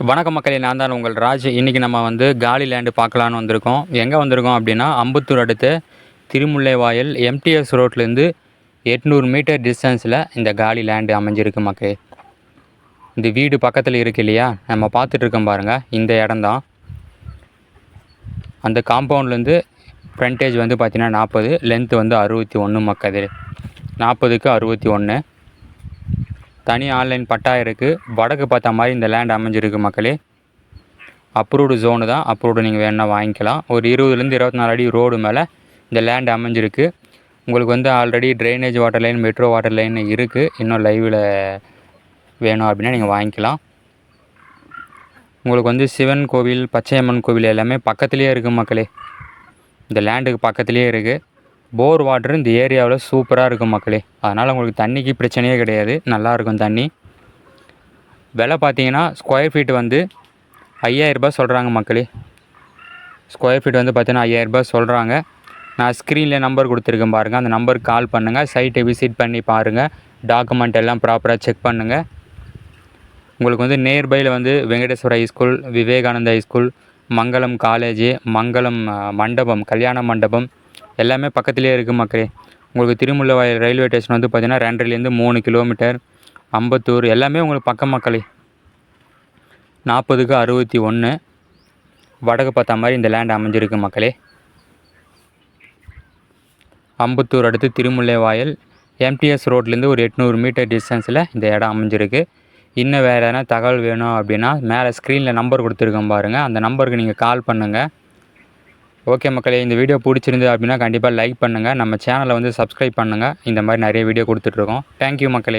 வணக்கம் மக்களே, நான் தான் உங்கள் ராஜ். இன்றைக்கி நம்ம வந்து காலி லேண்டு பார்க்கலான்னு வந்திருக்கோம். எங்கே வந்திருக்கோம் அப்படின்னா, அம்பத்தூர் அடுத்த திருமுல்லைவாயல் எம்டிஎஸ் ரோட்லேருந்து 800 மீட்டர் டிஸ்டன்ஸில் இந்த காலி லேண்டு அமைஞ்சிருக்கு மக்களே. இந்த வீடு பக்கத்தில் இருக்கு இல்லையா, நம்ம பார்த்துட்ருக்கோம் பாருங்கள், இந்த இடம்தான். அந்த காம்பவுண்ட்லேருந்து ஃப்ரண்டேஜ் வந்து பார்த்திங்கன்னா 40, லென்த்து வந்து 61 மக்களே. 40க்கு 61. தனி ஆன்லைன் பட்டா இருக்குது. வடக்கு பார்த்த மாதிரி இந்த லேண்ட் அமைஞ்சிருக்கு மக்களே. அப்ரூவ்டு ஜோனு தான். அப்ரூவ்டு நீங்கள் வேணால் வாங்கிக்கலாம். ஒரு 20லேருந்து 24 அடி ரோடு மேலே இந்த லேண்ட் அமைஞ்சிருக்கு. உங்களுக்கு வந்து already drainage water line, metro water line இருக்குது. இன்னும் லைவில் வேணும் அப்படின்னா நீங்கள் வாங்கிக்கலாம். உங்களுக்கு வந்து சிவன் கோவில், பச்சையம்மன் கோவில் எல்லாமே பக்கத்துலேயே இருக்குது மக்களே. இந்த லேண்டுக்கு பக்கத்துலேயே இருக்குது. போர் வாட்டர் இந்த ஏரியாவில் சூப்பராக இருக்கும் மக்களே. அதனால் உங்களுக்கு தண்ணிக்கு பிரச்சனையே கிடையாது, நல்லாயிருக்கும் தண்ணி. விலை பார்த்தீங்கன்னா ஸ்கொயர் ஃபீட் வந்து 5000 ரூபாய் சொல்கிறாங்க மக்களே. ஸ்கொயர் ஃபீட் வந்து பார்த்தீங்கன்னா 5000 ரூபாய் சொல்கிறாங்க. நான் ஸ்க்ரீனில் நம்பர் கொடுத்துருக்கேன் பாருங்கள், அந்த நம்பருக்கு கால் பண்ணுங்கள். சைட்டை விசிட் பண்ணி பாருங்கள். டாக்குமெண்ட் எல்லாம் ப்ராப்பராக செக் பண்ணுங்கள். உங்களுக்கு வந்து நியர்பையில் வந்து வெங்கடேஸ்வர ஹைஸ்கூல், விவேகானந்தா ஹைஸ்கூல், மங்களம் காலேஜு, மங்களம் மண்டபம், கல்யாண மண்டபம் எல்லாமே பக்கத்துலேயே இருக்குது மக்களே. உங்களுக்கு திருமுல்லைவாயல் ரயில்வே ஸ்டேஷன் வந்து பார்த்திங்கன்னா 2லேருந்து 3 கிலோமீட்டர். அம்பத்தூர் எல்லாமே உங்களுக்கு பக்கம் மக்களே. 40க்கு 61 வடக்கு பார்த்த மாதிரி இந்த லேண்ட் அமைஞ்சிருக்கு மக்களே. அம்பத்தூர் அடுத்து திருமுல்லைவாயல் எம்டிஎஸ் ரோட்லேருந்து ஒரு 800 மீட்டர் டிஸ்டன்ஸில் இந்த இடம் அமைஞ்சிருக்கு. இன்னும் வேறு எதனா தகவல் வேணும் அப்படின்னா மேலே ஸ்க்ரீனில் நம்பர் கொடுத்துருக்கோம் பாருங்கள், அந்த நம்பருக்கு நீங்கள் கால் பண்ணுங்கள். ஓகே மக்களே, இந்த வீடியோ பிடிச்சிருந்து அப்படின்னா கண்டிப்பாக லைக் பண்ணுங்கள். நம்ம சேனலை வந்து சப்ஸ்கிரைப் பண்ணுங்கள். இந்த மாதிரி நிறைய வீடியோ கொடுத்துட்ருக்கோம். தேங்க்யூ மக்களே.